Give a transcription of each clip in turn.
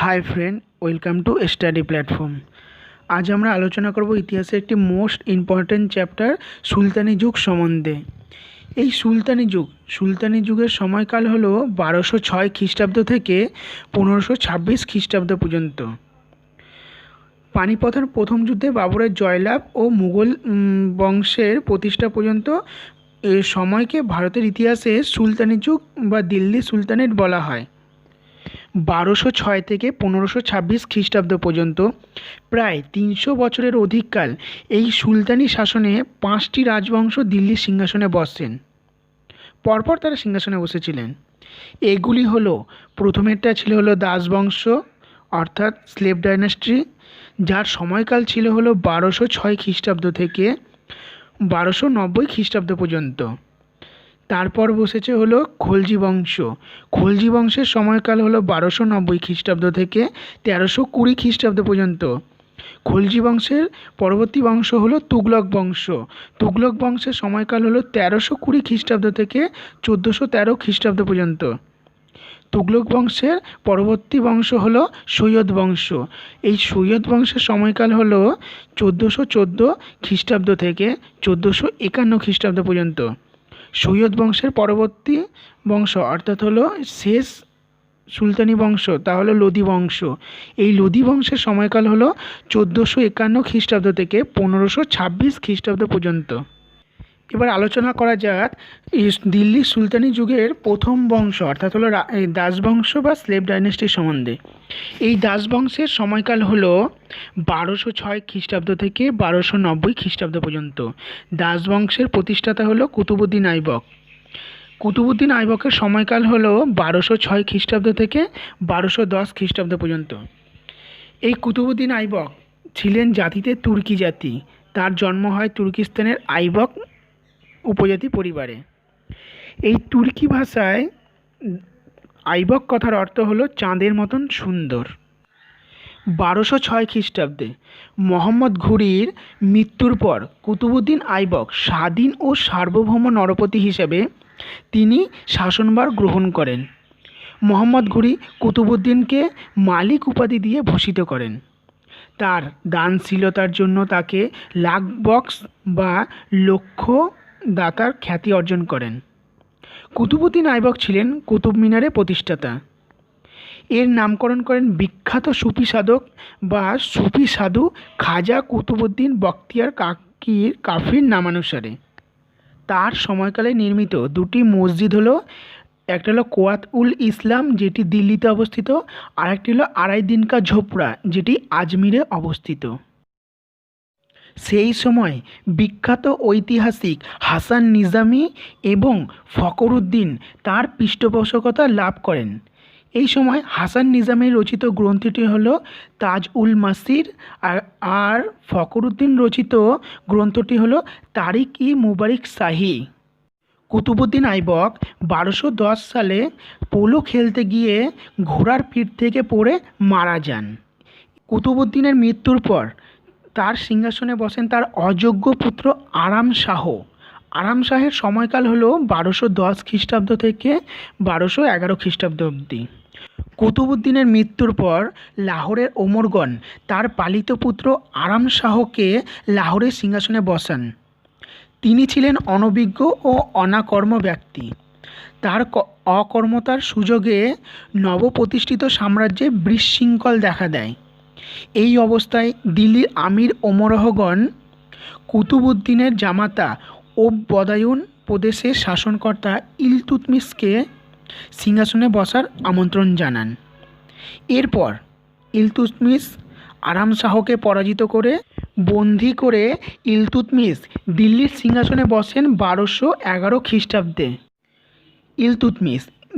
Hi friend, welcome to study platform. আজ আমরা আলোচনা করব ইতিহাসের একটি মোস্ট ইম্পর্ট্যান্ট চ্যাপ্টার সুলতানি যুগ সম্বন্ধে। এই সুলতানি যুগের সময়কাল হলো 1206 খ্রিস্টাব্দ থেকে 1526 খ্রিস্টাব্দ পর্যন্ত। পানিপথের প্রথম যুদ্ধে বাবরের জয়লাভ ও মুঘল বংশের প্রতিষ্ঠা পর্যন্ত এই সময়কে ভারতের ইতিহাসে সুলতানি যুগ বা দিল্লি সুলতানেট বলা হয়। 1206 থেকে 1526 খ্রিস্টাব্দ পর্যন্ত প্রায় 300 বছরের অধিককাল এই সুলতানি শাসনে 5টি রাজবংশ দিল্লির সিংহাসনে বসেন। পরপর তারা সিংহাসনে বসেছিলেন। এগুলি হলো, প্রথমেরটা ছিল দাস বংশ অর্থাৎ স্লেভ ডাইনাস্টি, যার সময়কাল ছিল 1206 খ্রিস্টাব্দ থেকে 1290 খ্রিস্টাব্দ পর্যন্ত। তারপর বসেছে খলজি বংশ। খলজি বংশের সময়কাল 1290 খ্রিস্টাব্দ থেকে 1320 খ্রিস্টাব্দ পর্যন্ত। খলজি বংশের পরবর্তী বংশ তুগলক বংশ। তুগলক বংশের সময়কাল 1320 খ্রিস্টাব্দ থেকে 1413 খ্রিস্টাব্দ পর্যন্ত। তুগলক বংশের পরবর্তী বংশ সৈয়দ বংশ। এই সৈয়দ বংশের সময়কাল 1414 খ্রিস্টাব্দ থেকে 1451 খ্রিস্টাব্দ পর্যন্ত। সৈয়দ বংশের পরবর্তী বংশ অর্থাৎ শেষ সুলতানি বংশ, তা লোদি বংশ। এই লোদি বংশের সময়কাল 1451 খ্রিস্টাব্দ থেকে 1526 খ্রিস্টাব্দ পর্যন্ত। এবার আলোচনা করা যাক দিল্লি সুলতানি যুগের প্রথম বংশ অর্থাৎ দাস বংশ বা স্লেভ ডাইনেস্টির সম্বন্ধে। এই দাস বংশের সময়কাল 1206 খ্রিস্টাব্দ থেকে 1290 খ্রিস্টাব্দ পর্যন্ত। দাস বংশের প্রতিষ্ঠাতা কুতুবউদ্দিন আইবক। কুতুবউদ্দিন আইবকের সময়কাল 1206 খ্রিস্টাব্দ থেকে 1210 খ্রিস্টাব্দ পর্যন্ত। এই কুতুবউদ্দিন আইবক ছিলেন জাতিতে তুর্কি জাতি। তার জন্ম হয় তুর্কিস্তানের আইবক উপজাতি পরিবারে। এই তুর্কি ভাষায় আইবক কথার অর্থ চাঁদের মতন সুন্দর। 1206 খ্রিস্টাব্দে মোহাম্মদ ঘুরির মৃত্যুর পর কুতুবউদ্দিন আইবক স্বাধীন ও সার্বভৌম নরপতি হিসেবে তিনি শাসনভার গ্রহণ করেন। মোহাম্মদ ঘুরি কুতুবউদ্দিনকে মালিক উপাধি দিয়ে ভূষিত করেন। তার দানশীলতার জন্য তাকে লাখ বক্স বা লক্ষ দাতার খ্যাতি অর্জন করেন। কুতুবউদ্দিন আইবক ছিলেন কুতুব মিনারের প্রতিষ্ঠাতা। এর নামকরণ করেন বিখ্যাত সুফি সাধক বা সুফি সাধু খাজা কুতুবউদ্দিন বখতিয়ার কাফির নামানুসারে। তার সময়কালে নির্মিত দুটি মসজিদ একটা কোয়াত উল ইসলাম, যেটি দিল্লিতে অবস্থিত, আর একটি আড়াই দিনকা ঝোপড়া, যেটি আজমিরে অবস্থিত। সেই সময় বিখ্যাত ঐতিহাসিক হাসান নিজামি এবং ফখরুদ্দিন তার পৃষ্ঠপোষকতা লাভ করেন। এই সময় হাসান নিজামির রচিত গ্রন্থটি তাজ উল মাসির, আর ফখরুদ্দিন রচিত গ্রন্থটি তারিক ই মুবারিক শাহী। কুতুবউদ্দিন আইবক 1210 সালে পোলো খেলতে গিয়ে ঘোড়ার পিঠ থেকে পড়ে মারা যান। কুতুবউদ্দিনের মৃত্যুর পর তার সিংহাসনে বসেন তার অযোগ্য পুত্র আরাম শাহ। আরাম শাহের সময়কাল 1210 খ্রিস্টাব্দ থেকে 1211 খ্রিস্টাব্দ অবধি। কুতুবউদ্দিনের মৃত্যুর পর লাহোরের ওমরগণ তার পালিত পুত্র আরাম শাহকে লাহোরের সিংহাসনে বসান। তিনি ছিলেন অনভিজ্ঞ ও অনাকর্ম ব্যক্তি। তার অকর্মতার সুযোগে নবপ্রতিষ্ঠিত সাম্রাজ্যে বিশৃঙ্খল দেখা দেয়। এই অবস্থায় দিল্লির আমির ওমরাহগণ কুতুবউদ্দিনের জামাতা ও বদায়ুন প্রদেশের শাসনকর্তা ইলতুৎমিশকে সিংহাসনে বসার আমন্ত্রণ জানান। এরপর ইলতুৎমিশ আরাম শাহকে পরাজিত করে বন্দী করে ইলতুৎমিশ দিল্লির সিংহাসনে বসেন 1211 খ্রিস্টাব্দে।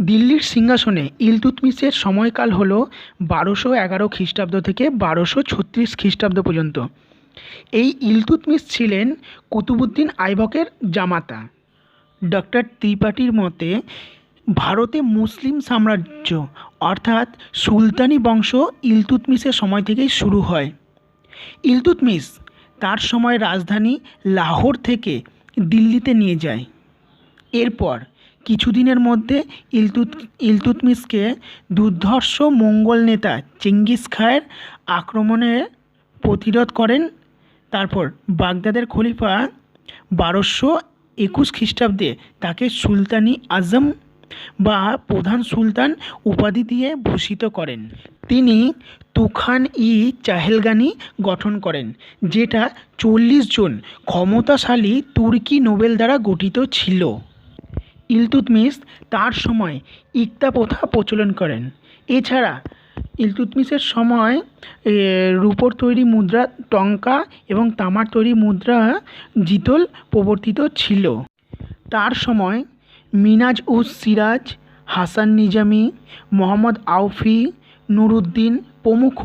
দিল্লির সিংহাসনে ইলতুৎমিশের সময়কাল 1211 খ্রিস্টাব্দ থেকে 1236 খ্রিস্টাব্দ পর্যন্ত। এই ইলতুৎমিশ ছিলেন কুতুবউদ্দিন আইবকের জামাতা। ডক্টর ত্রিপাঠীর মতে ভারতে মুসলিম সাম্রাজ্য অর্থাৎ সুলতানি বংশ ইলতুৎমিশের সময় থেকেই শুরু হয়। ইলতুৎমিশ তার সময় রাজধানী লাহোর থেকে দিল্লিতে নিয়ে যায়। এরপর কিছুদিনের মধ্যে ইলতুৎমিশকে দুর্ধর্ষ মঙ্গোল নেতা চেঙ্গিস খানের আক্রমণে প্রতিরোধ করেন। তারপর বাগদাদের খলিফা 1221 খ্রিস্টাব্দে তাকে সুলতানি আজম বা প্রধান সুলতান উপাধি দিয়ে ভূষিত করেন। তিনি তুখান-ই চাহেলগানি গঠন করেন, যেটা 40 জন ক্ষমতাশালী তুর্কি নোবেল দ্বারা গঠিত ছিল। ইলতুৎমিশ তার সময় ইক্তা প্রথা প্রচলন করেন। এছাড়া ইলতুৎমিশের সময় রূপোর তৈরি মুদ্রা টঙ্কা এবং তামার তৈরি মুদ্রা জিতল প্রবর্তিত ছিল। তার সময় মিনাজ-উস-সিরাজ, হাসান নিজামি, মোহাম্মদ আউফি, নুরুদ্দিন প্রমুখ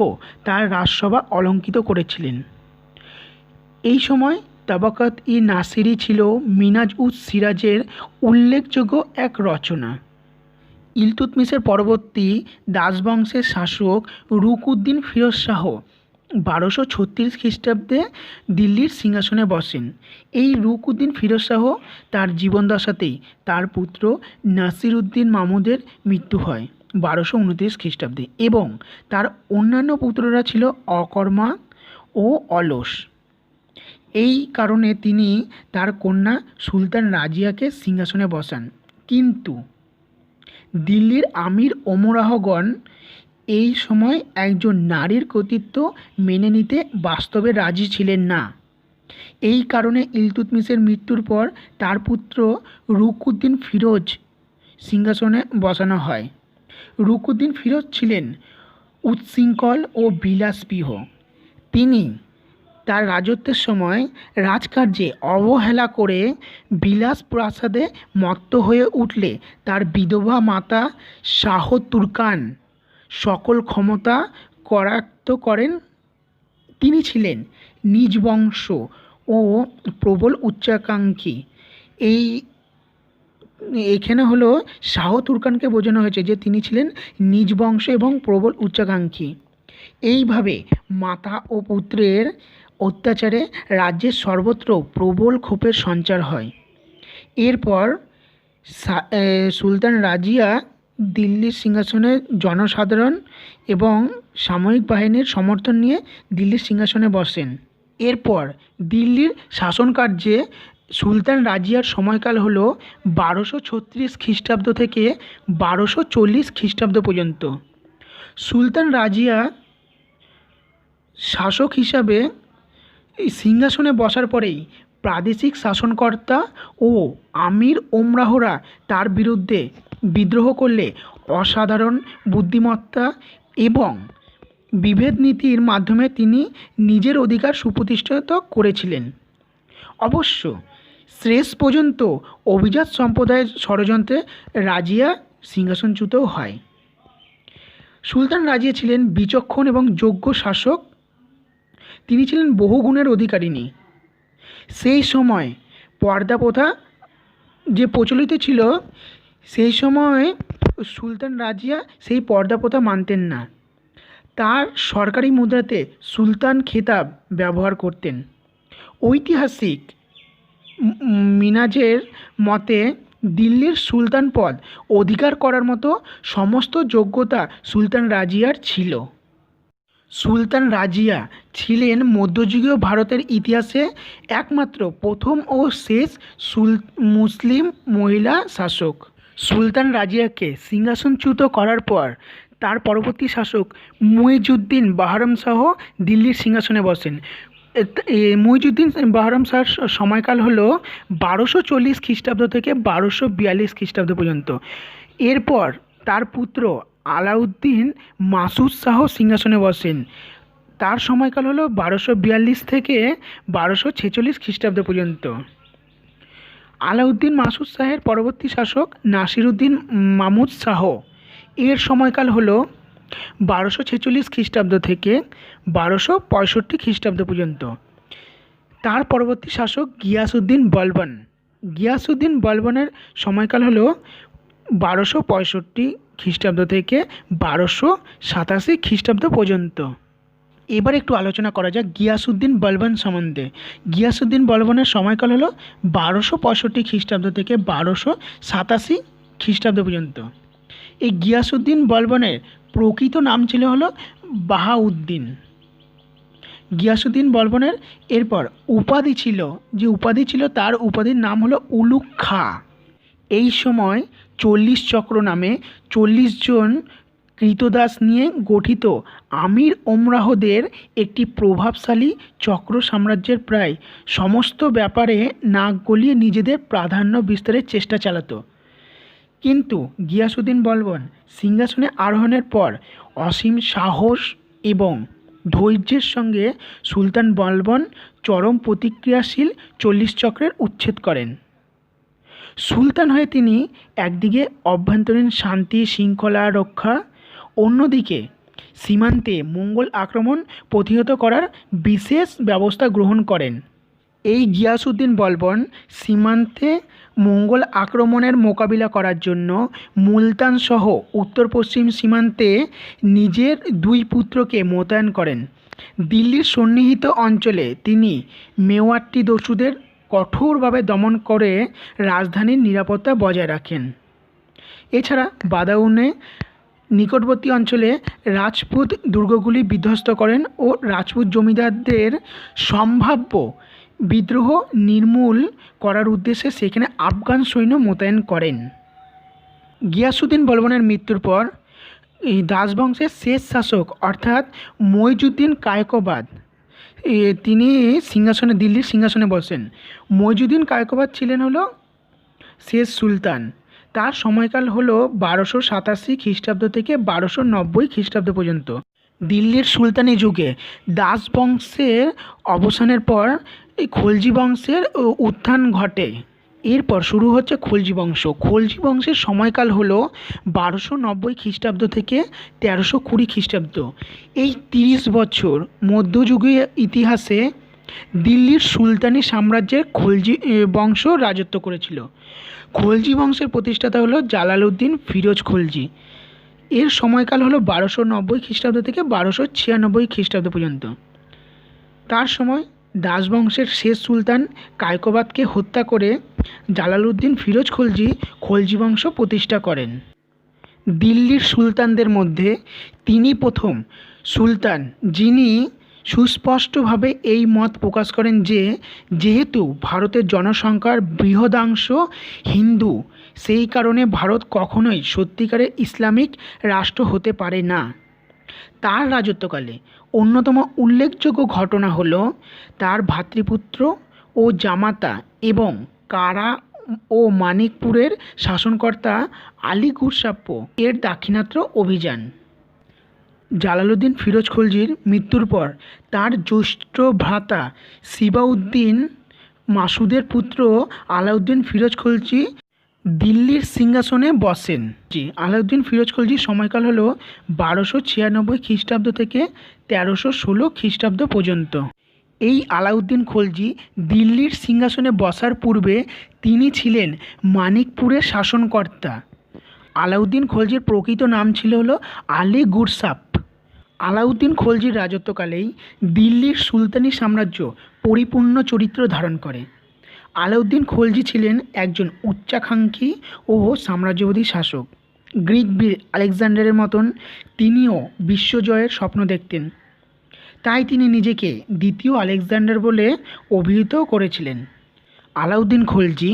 তার রাজসভা অলঙ্কৃত করেছিলেন। এই সময় তাবাকাত-ই-নাসিরি ছিল মিনাজ-উস-সিরাজের উল্লেখযোগ্য এক রচনা। ইলতুৎমিশের পরবর্তী দাস বংশের শাসক রুক-উদ্দিন ফিরোজ শাহ 1236 খ্রিস্টাব্দে দিল্লির সিংহাসনে বসেন। এই রুক-উদ্দিন ফিরোজ শাহ তার জীবদ্দশাতেই তার পুত্র নাসিরউদ্দিন মাহমুদের মৃত্যু হয় 1229 খ্রিস্টাব্দে, এবং তার অন্যান্য পুত্ররা ছিল অকর্মা ও অলস। এই কারণে তিনি তার কন্যা সুলতান রাজিয়াকে সিংহাসনে বসান। কিন্তু দিল্লির আমির ওমরাহগণ এই সময় একজন নারীর কর্তৃত্ব মেনে নিতে বাস্তবে রাজি ছিলেন না। এই কারণে ইলতুৎমিশের মৃত্যুর পর তার পুত্র রুক-উদ্দিন ফিরোজ সিংহাসনে বসানো হয়। রুক-উদ্দিন ফিরোজ ছিলেন উচ্ছৃঙ্খল ও বিলাসপ্রিয়। তিনি তার রাজত্বের সময় রাজকার্যে অবহেলা করে বিলাস প্রাসাদে মত্ত হয়ে উঠলে তার বিধবা মাতা শাহ তুর্কান সকল ক্ষমতা করায়ত্ত করেন। তিনি ছিলেন নিজ বংশ ও প্রবল উচ্চাকাঙ্ক্ষী। এখানে হলো শাহ তুর্কানকে বোঝানো হয়েছে যে তিনি ছিলেন নিজ বংশ এবং প্রবল উচ্চাকাঙ্ক্ষী। এইভাবে মাতা ও পুত্রের অত্যাচারে রাজ্যের সর্বত্র প্রবল ক্ষোভের সঞ্চার হয়। এরপর সুলতান রাজিয়া দিল্লির সিংহাসনে জনসাধারণ এবং সামরিক বাহিনীর সমর্থন নিয়ে দিল্লির সিংহাসনে বসেন। এরপর দিল্লির শাসনকার্যে সুলতান রাজিয়ার সময়কাল হল 1236 খ্রিস্টাব্দ থেকে 1240 খ্রিস্টাব্দ পর্যন্ত। সুলতান রাজিয়া শাসক হিসাবে সিংহাসনে বসার পরেই প্রাদেশিক শাসনকর্তা ও আমির ওমরাহরা তার বিরুদ্ধে বিদ্রোহ করলে অসাধারণ বুদ্ধিমত্তা এবং বিভেদ নীতির মাধ্যমে তিনি নিজের অধিকার সুপ্রতিষ্ঠিত করেছিলেন। অবশ্য শেষ পর্যন্ত অভিজাত সম্প্রদায়ের ষড়যন্ত্রে রাজিয়া সিংহাসনচ্যুত হয়। সুলতান রাজিয়া ছিলেন বিচক্ষণ এবং যোগ্য শাসক। তিনি ছিলেন বহু গুণের অধিকারিণী। সেই সময় পর্দা প্রথা যে প্রচলিত ছিল, সেই সময় সুলতান রাজিয়া সেই পর্দা প্রথা মানতেন না। তার সরকারি মুদ্রাতে সুলতান খেতাব ব্যবহার করতেন। ঐতিহাসিক মিনাজের মতে দিল্লির সুলতান পদ অধিকার করার মতো সমস্ত যোগ্যতা সুলতান রাজিয়ার ছিল। সুলতান রাজিয়া ছিলেন মধ্যযুগীয় ভারতের ইতিহাসে একমাত্র প্রথম ও শেষ মুসলিম মহিলা শাসক। সুলতান রাজিয়াকে সিংহাসনচ্যুত করার পর তার পরবর্তী শাসক মুইজউদ্দিন বাহরাম শাহ দিল্লির সিংহাসনে বসেন। মুইজউদ্দিন বাহরাম শাহর সময়কাল হল 1240 খ্রিস্টাব্দ থেকে 1242 খ্রিস্টাব্দ পর্যন্ত। এরপর তার পুত্র আলাউদ্দিন মাসুদ শাহ সিংহাসনে বসেন। তার সময়কাল হলো 1242 থেকে 1246 খ্রিস্টাব্দ পর্যন্ত। আলাউদ্দিন মাসুদ শাহের পরবর্তী শাসক নাসিরউদ্দিন মাহমুদ শাহ, এর সময়কাল হলো 1246 খ্রিস্টাব্দ থেকে 1265 খ্রিস্টাব্দ পর্যন্ত। তার পরবর্তী শাসক গিয়াসউদ্দিন বলবন। গিয়াসউদ্দিন বলবনের সময়কাল হলো 1265 খ্রিস্টাব্দ থেকে 1287 খ্রিস্টাব্দ পর্যন্ত। এবার একটু আলোচনা করা যাক গিয়াসউদ্দিন বলবন সম্বন্ধে। গিয়াসউদ্দিন বলবনের সময়কাল হলো 1265 খ্রিস্টাব্দ থেকে 1287 খ্রিস্টাব্দ পর্যন্ত। এই গিয়াসুদ্দিন বলবনের প্রকৃত নাম ছিল হলো বাহাউদ্দিন। গিয়াসুদ্দিন বলবনের এরপর উপাধি ছিল তার উপাধির নাম হলো উলুগ খাঁ। এই সময় 40 চক্র নামে 40 জন কৃতদাস নিয়ে গঠিত আমির ওমরাহদের একটি প্রভাবশালী চক্র সাম্রাজ্যের প্রায় সমস্ত ব্যাপারে নাক গলিয়ে নিজেদের প্রাধান্য বিস্তারের চেষ্টা চালাতো। কিন্তু গিয়াসুদ্দিন বলবন সিংহাসনে আরোহণের পর অসীম সাহস এবং ধৈর্যের সঙ্গে সুলতান বলবন চরম প্রতিক্রিয়াশীল 40 চক্রের উচ্ছেদ করেন। সুলতান হয়ে তিনি একদিকে অভ্যন্তরীণ শান্তি শৃঙ্খলা রক্ষা, অন্যদিকে সীমান্তে মঙ্গল আক্রমণ প্রতিহত করার বিশেষ ব্যবস্থা গ্রহণ করেন। এই গিয়াসুদ্দিন বলবন সীমান্তে মঙ্গল আক্রমণের মোকাবিলা করার জন্য মুলতান সহ উত্তর পশ্চিম সীমান্তে নিজের 2 পুত্রকে মোতায়েন করেন। দিল্লির সন্নিহিত অঞ্চলে তিনি মেওয়াট্টি দস্যুদের কঠোরভাবে দমন করে রাজধানীর নিরাপত্তা বজায় রাখেন। এছাড়া বাদাউনে নিকটবর্তী অঞ্চলে রাজপুত দুর্গগুলি বিধ্বস্ত করেন ও রাজপুত জমিদারদের সম্ভাব্য বিদ্রোহ নির্মূল করার উদ্দেশ্যে সেখানে আফগান সৈন্য মোতায়েন করেন। গিয়াসুদ্দিন বলবনের মৃত্যুর পর এই দাস বংশের শেষ শাসক অর্থাৎ মইজুদ্দিন কায়কোবাদ তিনি দিল্লির সিংহাসনে বসেন। মইজুদ্দিন কায়কোবাদ ছিলেন হলো শেষ সুলতান। তার সময়কাল হলো 1287 খ্রিস্টাব্দ থেকে 1290 খ্রিস্টাব্দ পর্যন্ত। দিল্লির সুলতানি যুগে দাস বংশের অবসানের পর এই খলজি বংশের উত্থান ঘটে। এরপর শুরু হচ্ছে খলজি বংশ। খলজি বংশের সময়কাল হলো 1290 খ্রিস্টাব্দ থেকে 1320 খ্রিস্টাব্দ। এই 30 বছর মধ্যযুগীয় ইতিহাসে দিল্লির সুলতানি সাম্রাজ্যের খলজি বংশ রাজত্ব করেছিল। খলজি বংশের প্রতিষ্ঠাতা হলো জালালউদ্দিন ফিরোজ খলজি। এর সময়কাল হলো 1290 খ্রিস্টাব্দ থেকে 1296 খ্রিস্টাব্দ পর্যন্ত। তার সময় দাস বংশের শেষ সুলতান কায়কোবাদকে হত্যা করে জালালউদ্দিন ফিরোজ খলজি খলজি বংশ প্রতিষ্ঠা করেন। দিল্লির সুলতানদের মধ্যে তিনি প্রথম সুলতান যিনি সুস্পষ্টভাবে এই মত প্রকাশ করেন যে যেহেতু ভারতের জনসংখ্যার বৃহদাংশ হিন্দু, সেই কারণে ভারত কখনোই সত্যিকারের ইসলামিক রাষ্ট্র হতে পারে না। তার রাজত্বকালে অন্যতম উল্লেখযোগ্য ঘটনা হলো তার ভ্রাতৃপুত্র ও জামাতা এবং কারা ও মানিকপুরের শাসনকর্তা আলী গুরসাপ্প এর দাক্ষিণাত্য অভিযান। জালালউদ্দিন ফিরোজ খলজির মৃত্যুর পর তার জ্যেষ্ঠ ভ্রাতা সিবাউদ্দিন মাসুদের পুত্র আলাউদ্দিন ফিরোজ খলজি দিল্লির সিংহাসনে বসেন। আলাউদ্দিন ফিরোজ খলজির সময়কাল হলো 1296 খ্রিস্টাব্দ থেকে 1316 খ্রিস্টাব্দ পর্যন্ত। এই আলাউদ্দিন খলজি দিল্লির সিংহাসনে বসার পূর্বে তিনি ছিলেন মানিকপুরের শাসনকর্তা। আলাউদ্দিন খলজির প্রকৃত নাম ছিল হলো আলী গুরসাপ। আলাউদ্দিন খলজির রাজত্বকালেই দিল্লির সুলতানি সাম্রাজ্য পরিপূর্ণ চরিত্র ধারণ করে। আলাউদ্দিন খলজি ছিলেন একজন উচ্চাকাঙ্ক্ষী ও সাম্রাজ্যবাদী শাসক। গ্রিক বীর আলেকজান্ডারের মতন তিনিও বিশ্বজয়ের স্বপ্ন দেখতেন। তাই তিনি নিজেকে দ্বিতীয় আলেকজান্ডার বলে অভিহিত করেছিলেন। আলাউদ্দিন খলজি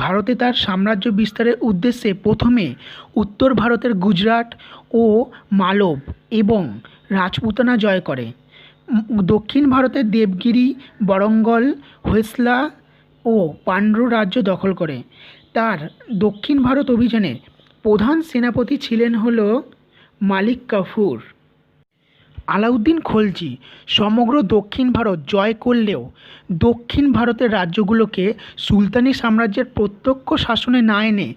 ভারতে তার সাম্রাজ্য বিস্তারের উদ্দেশ্যে প্রথমে উত্তর ভারতের গুজরাট ও মালব এবং রাজপুতানা জয় করে। দক্ষিণ ভারতের দেবগিরি, বরঙ্গল, হোয়সলা ও পান্ড্য রাজ্য দখল করে। তার দক্ষিণ ভারত অভিযানের প্রধান সেনাপতি ছিলেন হলো মালিক কাফুর। আলাউদ্দিন খলজি সমগ্র দক্ষিণ ভারত জয় করলেও দক্ষিণ ভারতের রাজ্যগুলোকে সুলতানি সাম্রাজ্যের প্রত্যক্ষ শাসনে না এনে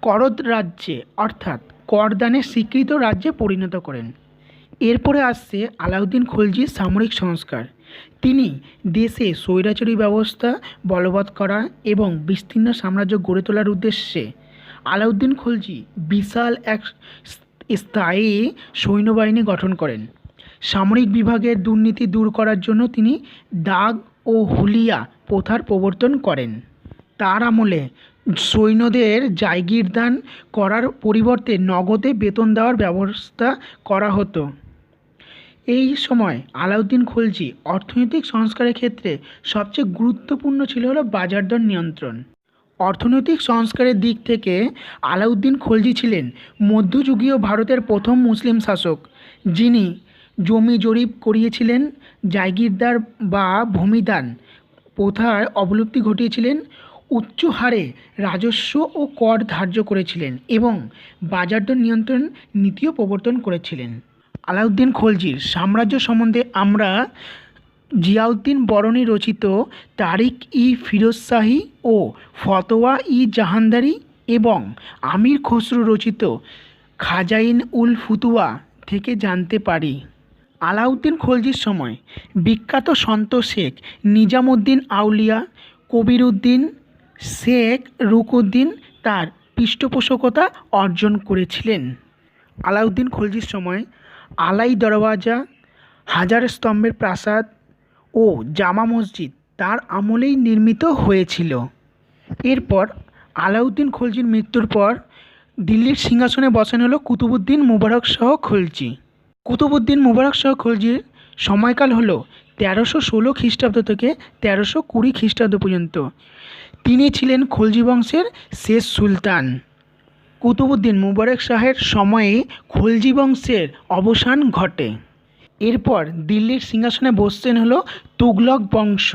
করদ রাজ্যে অর্থাৎ করদানের স্বীকৃত রাজ্যে পরিণত করেন। এরপরে আসছে আলাউদ্দিন খলজির সামরিক সংস্কার। তিনি দেশে স্বৈরাচারী ব্যবস্থা বলবৎ করা এবং বিস্তীর্ণ সাম্রাজ্য গড়ে তোলার উদ্দেশ্যে আলাউদ্দিন খলজি বিশাল এক স্থায়ী সৈন্যবাহিনী গঠন করেন। সামরিক বিভাগের দুর্নীতি দূর করার জন্য তিনি দাগ ও হুলিয়া প্রথার প্রবর্তন করেন। তার আমলে সৈন্যদের জায়গিরদান করার পরিবর্তে নগদে বেতন দেওয়ার ব্যবস্থা করা হতো। এই সময় আলাউদ্দিন খলজি অর্থনৈতিক সংস্কারের ক্ষেত্রে সবচেয়ে গুরুত্বপূর্ণ ছিল হলো বাজার দর নিয়ন্ত্রণ। অর্থনৈতিক সংস্কারের দিক থেকে আলাউদ্দিন খলজি ছিলেন মধ্যযুগীয় ভারতের প্রথম মুসলিম শাসক, যিনি জমি জরিপ করিয়েছিলেন, জায়গিরদার বা ভূমিদান প্রথার অবলুপ্তি ঘটিয়েছিলেন, উচ্চ হারে রাজস্ব ও কর ধার্য করেছিলেন এবং বাজার দর নিয়ন্ত্রণ নীতিও প্রবর্তন করেছিলেন। আলাউদ্দিন খলজির সাম্রাজ্য সম্বন্ধে আমরা জিয়াউদ্দিন বরনী রচিত তারিক ই ফিরোজ শাহী ও ফতোয়া ই জাহানদারি এবং আমির খসরু রচিত খাজাইন উল ফুতুয়া থেকে জানতে পারি। আলাউদ্দিন খলজির সময় বিখ্যাত সন্ত শেখ নিজামুদ্দিন আউলিয়া, কবিরউদ্দিন, শেখ রুকউদ্দিন তার পৃষ্ঠপোষকতা অর্জন করেছিলেন। আলাউদ্দিন খলজির সময় আলাই দরওয়াজা, হাজার স্তম্ভের প্রাসাদ ও জামা মসজিদ তার আমলেই নির্মিত হয়েছিল। এরপর আলাউদ্দিন খলজির মৃত্যুর পর দিল্লির সিংহাসনে বসেন হলো কুতুবউদ্দিন মুবারক শাহ খলজি। কুতুবউদ্দিন মুবারক শাহ খলজির সময়কাল হলো 1316 খ্রিস্টাব্দ থেকে 1320 খ্রিস্টাব্দ পর্যন্ত। তিনি ছিলেন খলজি বংশের শেষ সুলতান। কুতুবউদ্দিন মুবারক শাহের সময়ে খলজি বংশের অবসান ঘটে। এরপর দিল্লির সিংহাসনে বসছেন হলো তুগলক বংশ।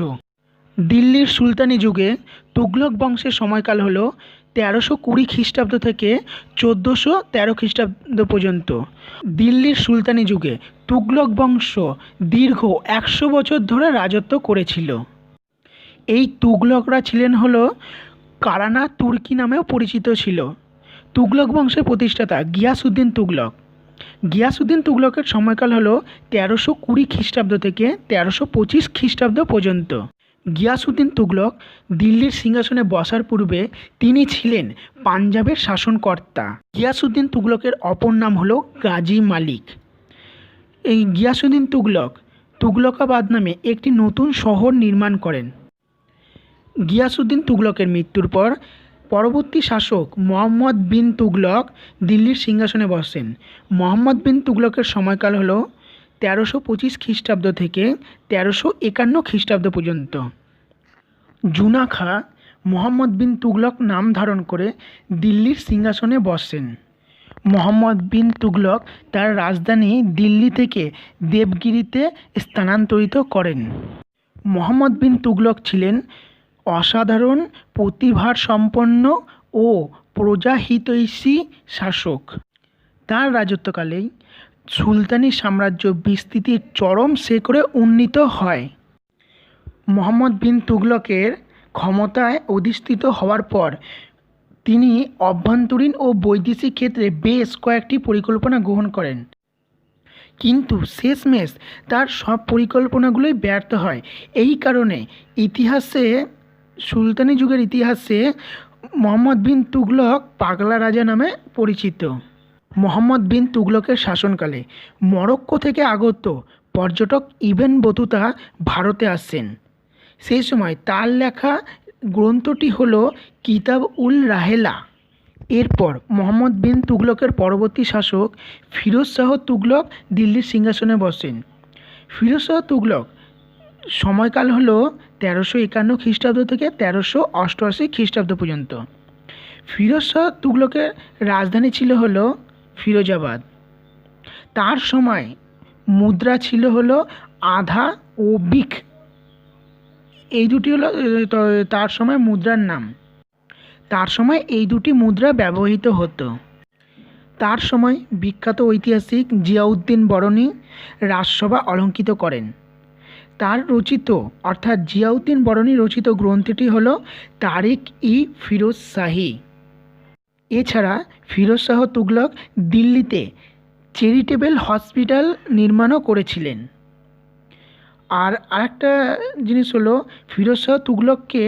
দিল্লির সুলতানি যুগে তুগলক বংশের সময়কাল হলো 1320 খ্রিস্টাব্দ থেকে 1413 খ্রিস্টাব্দ পর্যন্ত। দিল্লির সুলতানি যুগে তুগলক বংশ দীর্ঘ 100 বছর ধরে রাজত্ব করেছিল। এই তুগলকরা ছিলেন হলো কারানা তুর্কি নামেও পরিচিত ছিল। তুগলক বংশের প্রতিষ্ঠাতা গিয়াসউদ্দিন তুগলক। গিয়াসউদ্দিন তুগলকের সময়কাল হলো 1320 খ্রিস্টাব্দ থেকে 1325 খ্রিস্টাব্দ পর্যন্ত। গিয়াসউদ্দিন তুগলক দিল্লির সিংহাসনে বসার পূর্বে তিনি ছিলেন পাঞ্জাবের শাসনকর্তা। গিয়াসউদ্দিন তুগলকের অপর নাম হলো গাজী মালিক। এই গিয়াসউদ্দিন তুগলক তুগলকাবাদ নামে একটি নতুন শহর নির্মাণ করেন। গিয়াসউদ্দিন তুগলকের মৃত্যুর পর পরবর্তী শাসক মোহাম্মদ বিন তুগলক দিল্লির সিংহাসনে বসেন। মোহাম্মদ বিন তুগলকের সময়কাল হল 1325 খ্রিস্টাব্দ থেকে 1351 খ্রিস্টাব্দ পর্যন্ত। জুনা খাঁ মোহাম্মদ বিন তুগলক নাম ধারণ করে দিল্লির সিংহাসনে বসেন। মোহাম্মদ বিন তুগলক তার রাজধানী দিল্লি থেকে দেবগিরিতে স্থানান্তরিত করেন। মোহাম্মদ বিন তুগলক ছিলেন অসাধারণ প্রতিভার সম্পন্ন ও প্রজাহিতৈষী শাসক। তার রাজত্বকালেই সুলতানি সাম্রাজ্য বিস্তৃতির চরম শিখরে উন্নীত হয়। মোহাম্মদ বিন তুগলকের ক্ষমতায় অধিষ্ঠিত হওয়ার পর তিনি অভ্যন্তরীণ ও বৈদেশিক ক্ষেত্রে বেশ কয়েকটি পরিকল্পনা গ্রহণ করেন, কিন্তু শেষমেশ তার সব পরিকল্পনাগুলোই ব্যর্থ হয়। এই কারণে সুলতানি যুগের ইতিহাসে মোহাম্মদ বিন তুগলক পাগলা রাজা নামে পরিচিত। মোহাম্মদ বিন তুগলকের শাসনকালে মরক্কো থেকে আগত পর্যটক ইবন বতুতা ভারতে আসেন। সেই সময় তার লেখা গ্রন্থটি হল কিতাব উল রাহেলা। এরপর মোহাম্মদ বিন তুগলকের পরবর্তী শাসক ফিরোজ শাহ তুগলক দিল্লির সিংহাসনে বসেন। ফিরোজ শাহ তুগলক সময়কাল হল 1351 খ্রিস্টাব্দ থেকে 1388 খ্রিস্টাব্দ পর্যন্ত। ফিরোজ শাহ তুগলকের রাজধানী ছিল হলো ফিরোজাবাদ। তার সময় মুদ্রা ছিল হলো আধা ও বিক, এই দুটি হলো তার সময় মুদ্রার নাম। তার সময় এই দুটি মুদ্রা ব্যবহৃত হতো। তার সময় বিখ্যাত ঐতিহাসিক জিয়াউদ্দিন বরনী রাজসভা অলঙ্কৃত করেন। তার রচিত অর্থাৎ জিয়াউদ্দিন বরনী রচিত গ্রন্থটি হল তারিক ই ফিরোজ শাহী। এছাড়া ফিরোজ শাহ তুগলক দিল্লিতে চ্যারিটেবল হসপিটাল নির্মাণও করেছিলেন। আর আরেকটা জিনিস হলো ফিরোজ শাহ তুগলককে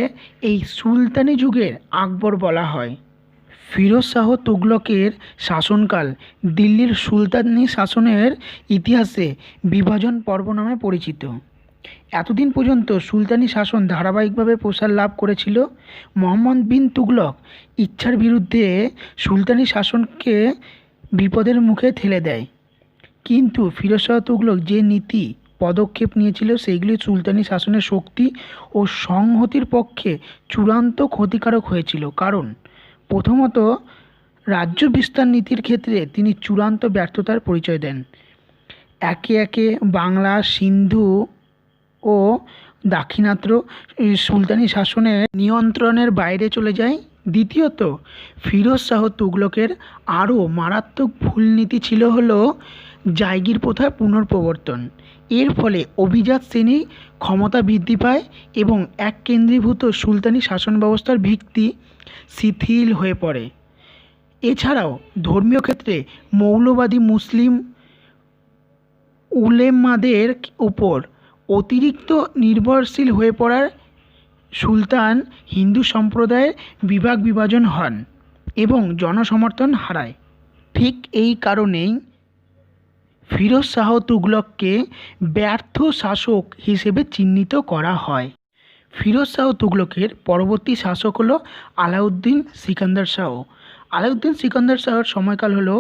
এই সুলতানি যুগের আকবর বলা হয়। ফিরোজ শাহ তুগলকের শাসনকাল দিল্লির সুলতানি শাসনের ইতিহাসে বিভাজন পর্ব নামে পরিচিত। এতদিন পর্যন্ত সুলতানি শাসন ধারাবাহিকভাবে প্রসার লাভ করেছিল। মুহাম্মদ বিন তুগলক ইচ্ছার বিরুদ্ধে সুলতানি শাসনকে বিপদের মুখে ঠেলে দেয়, কিন্তু ফিরোজ শাহ তুগলক যে নীতি পদক্ষেপ নিয়েছিল সেগুলি সুলতানি শাসনের শক্তি ও সংহতির পক্ষে চূড়ান্ত ক্ষতিকারক হয়েছিল। কারণ প্রথমত, রাজ্য বিস্তার নীতির ক্ষেত্রে তিনি চূড়ান্ত ব্যর্থতার পরিচয় দেন। একে একে বাংলা, সিন্ধু ও দাক্ষিণাত্য সুলতানি শাসনের নিয়ন্ত্রণের বাইরে চলে যায়। দ্বিতীয়ত, ফিরোজ শাহ তুগলকের আরও মারাত্মক ভুল নীতি ছিল হলো জায়গির প্রথার পুনঃপ্রবর্তন। এর ফলে অভিজাত শ্রেণী ক্ষমতা বৃদ্ধি পায় এবং এক কেন্দ্রীভূত সুলতানি শাসন ব্যবস্থার ভিত্তি শিথিল হয়ে পড়ে। এছাড়াও ধর্মীয় ক্ষেত্রে মৌলবাদী মুসলিম উলেমাদের উপর অতিরিক্ত নির্ভরশীল হয়ে পড়ার সুলতান হিন্দু সম্প্রদায়ের বিভাজন হন এবং জনসমর্থন হারায়। ঠিক এই কারণেই ফিরোজ শাহ তুগলককে ব্যর্থ শাসক হিসেবে চিহ্নিত করা হয়। ফিরোজ শাহ তুগলকের পরবর্তী শাসক হলো আলাউদ্দিন সিকান্দার শাহ। আলাউদ্দিন সিকান্দার শাহর সময়কাল হলো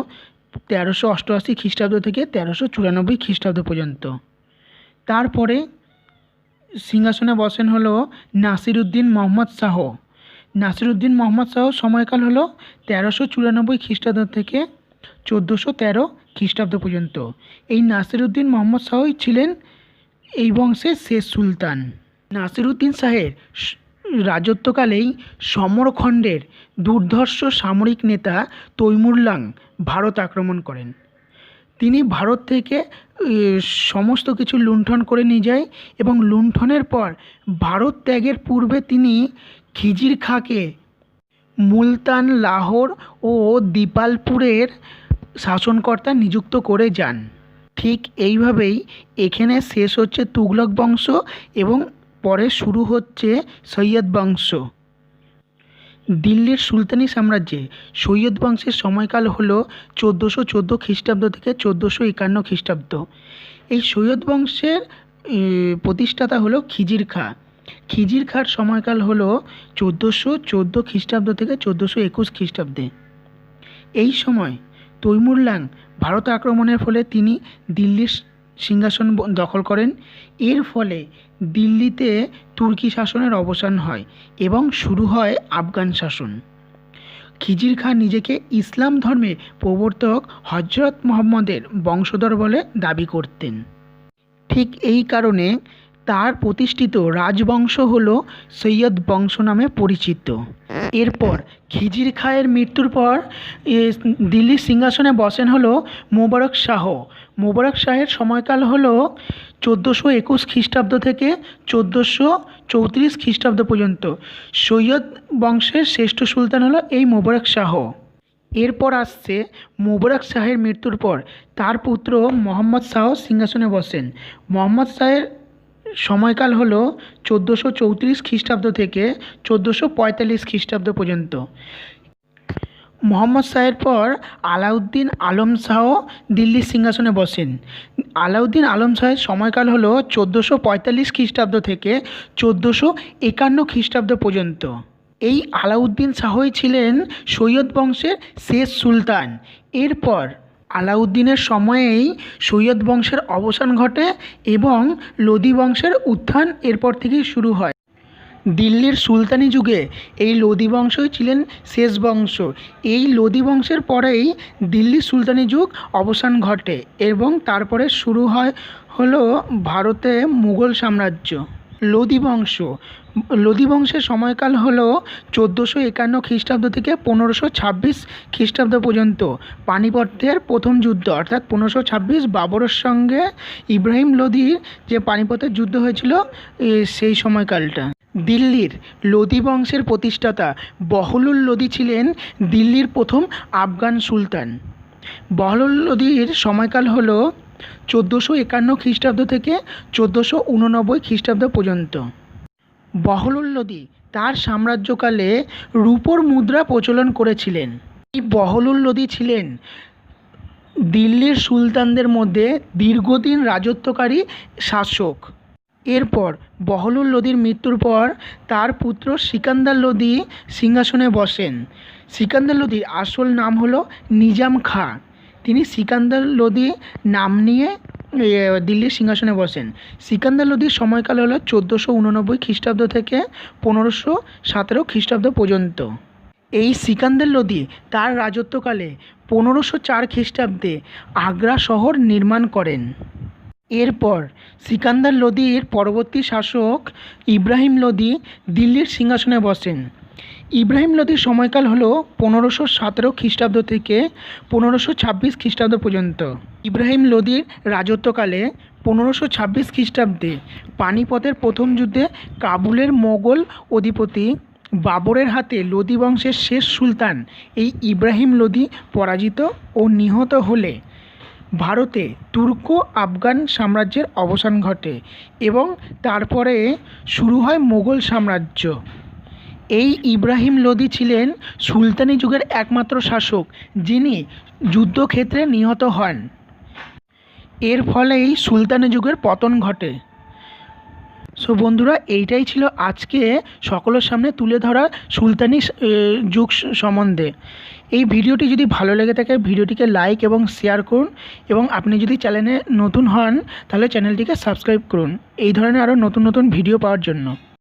1388 খ্রিস্টাব্দ থেকে 1394 খ্রিস্টাব্দ পর্যন্ত। তারপরে সিংহাসনে বসেন হলো নাসিরউদ্দিন মোহাম্মদ শাহ। নাসিরউদ্দিন মোহাম্মদ শাহ সময়কাল হলো 1394 খ্রিস্টাব্দ থেকে 1413 খ্রিস্টাব্দ পর্যন্ত। এই নাসিরউদ্দিন মোহাম্মদ শাহই ছিলেন এই বংশের শেষ সুলতান। নাসিরউদ্দিন শাহের রাজত্বকালেই সমরখণ্ডের দুর্ধর্ষ সামরিক নেতা তৈমুরলাং ভারত আক্রমণ করেন। তিনি ভারত থেকে সমস্ত কিছু লুণ্ঠন করে নিয়ে যায় এবং লুণ্ঠনের পর ভারত ত্যাগের পূর্বে তিনি খিজির খাঁকে মুলতান, লাহোর ও দিপালপুরের শাসনকর্তা নিযুক্ত করে যান। ঠিক এইভাবেই এখানে শেষ হচ্ছে তুগলক বংশ এবং পরে শুরু হচ্ছে সৈয়দ বংশ। দিল্লির সুলতানি সাম্রাজ্যে সৈয়দ বংশের সময়কাল হলো 1414 খ্রিস্টাব্দ থেকে 1451 খ্রিস্টাব্দ। এই সৈয়দ বংশের প্রতিষ্ঠাতা হলো খিজির খাঁ। খিজির খাঁর সময়কাল হলো 1414 খ্রিস্টাব্দ থেকে 1421 খ্রিস্টাব্দে। এই সময় তৈমুরলাং ভারত আক্রমণের ফলে তিনি দিল্লির সিংহাসন দখল করেন। এর ফলে দিল্লিতে তুর্কি শাসনের অবসান হয় এবং শুরু হয় আফগান শাসন। খিজির খাঁ নিজেকে ইসলাম ধর্মের প্রবর্তক হজরত মুহাম্মদের বংশধর বলে দাবি করতেন। ঠিক এই কারণে তার প্রতিষ্ঠিত রাজবংশ হল সৈয়দ বংশ নামে পরিচিত। এরপর খিজির খাঁয়ের মৃত্যুর পর দিল্লির সিংহাসনে বসেন হলো মোবারক শাহ। মোবারক শাহের সময়কাল হলো 1421 খ্রিস্টাব্দ থেকে 1434 খ্রিস্টাব্দ পর্যন্ত। সৈয়দ বংশের শ্রেষ্ঠ সুলতান হলো এই মোবারক শাহ। এরপর আসছে মোবারক শাহের মৃত্যুর পর তার পুত্র মোহাম্মদ শাহ সিংহাসনে বসেন। মোহাম্মদ শাহের সময়কাল হলো 1434 খ্রিস্টাব্দ থেকে 1445 খ্রিস্টাব্দ পর্যন্ত। মোহাম্মদ শাহের পর আলাউদ্দিন আলম শাহ দিল্লির সিংহাসনে বসেন। আলাউদ্দিন আলম শাহের সময়কাল হলো 1445 খ্রিস্টাব্দ থেকে 1451 খ্রিস্টাব্দ পর্যন্ত। এই আলাউদ্দিন শাহই ছিলেন সৈয়দ বংশের শেষ সুলতান। এরপর আলাউদ্দিনের সময়েই সৈয়দ বংশের অবসান ঘটে এবং লোদি বংশের উত্থান এরপর থেকেই শুরু হয়। দিল্লির সুলতানি যুগে এই লোদি বংশই ছিলেন শেষ বংশ। এই লোদি বংশের পরেই দিল্লির সুলতানি যুগ অবসান ঘটে এবং তারপরে শুরু হলো ভারতে মুঘল সাম্রাজ্য। লোদি বংশের সময়কাল হলো 1451 খ্রিস্টাব্দ থেকে 1526 খ্রিস্টাব্দ পর্যন্ত। পানিপথের প্রথম যুদ্ধ অর্থাৎ 1526 বাবরের সঙ্গে ইব্রাহিম লোদির যে পানিপথের যুদ্ধ হয়েছিল সেই সময়কালটা। দিল্লির লোদি বংশের প্রতিষ্ঠাতা বহলুল লোদি ছিলেন দিল্লির প্রথম আফগান সুলতান। বহলুল লোদির সময়কাল হলো 1451 খ্রিস্টাব্দ থেকে 1489 খ্রিস্টাব্দ পর্যন্ত। বহলুল লোদি তার সাম্রাজ্যকালে রূপোর মুদ্রা প্রচলন করেছিলেন। এই বহলুল লোদি ছিলেন দিল্লির সুলতানদের মধ্যে দীর্ঘদিন রাজত্বকারী শাসক। এরপর বহলুল লোদির মৃত্যুর পর তার পুত্র সিকান্দার লোদি সিংহাসনে বসেন। সিকান্দার লোদির আসল নাম হলো নিজাম খাঁ। তিনি সিকান্দার লোদি নাম নিয়ে দিল্লির সিংহাসনে বসেন। সিকান্দার লোদির সময়কাল হলো 1489 খ্রিস্টাব্দ থেকে 1517 খ্রিস্টাব্দ পর্যন্ত। এই সিকান্দার লোদি তার রাজত্বকালে 1504 খ্রিস্টাব্দে আগ্রা শহর নির্মাণ করেন। এরপর সিকান্দার লোদির পরবর্তী শাসক ইব্রাহিম লোদি দিল্লির সিংহাসনে বসেন। ইব্রাহিম লোদির সময়কাল হল 1517 খ্রিস্টাব্দ থেকে 1526 খ্রিস্টাব্দ পর্যন্ত। ইব্রাহিম লোদির রাজত্বকালে 1526 খ্রিস্টাব্দে পানিপথের প্রথম যুদ্ধে কাবুলের মোগল অধিপতি বাবরের হাতে লোদি বংশের শেষ সুলতান এই ইব্রাহিম লোদি পরাজিত ও নিহত হলে ভারতে তুর্কো আফগান সাম্রাজ্যের অবসান ঘটে এবং তারপরে শুরু হয় মোগল সাম্রাজ্য। এই ইব্রাহিম লোদি ছিলেন সুলতানি যুগের একমাত্র শাসক যিনি যুদ্ধক্ষেত্রে নিহত হন। এর ফলেই সুলতানি যুগের পতন ঘটে। সো বন্ধুরা, এইটাই ছিল আজকে সকলের সামনে তুলে ধরা সুলতানি যুগ সম্বন্ধে। এই ভিডিওটি যদি ভালো লেগে থাকে ভিডিওটিকে লাইক এবং শেয়ার করুন, এবং আপনি যদি চ্যানেলে নতুন হন তাহলে চ্যানেলটিকে সাবস্ক্রাইব করুন এই ধরনের আরও নতুন নতুন ভিডিও পাওয়ার জন্য।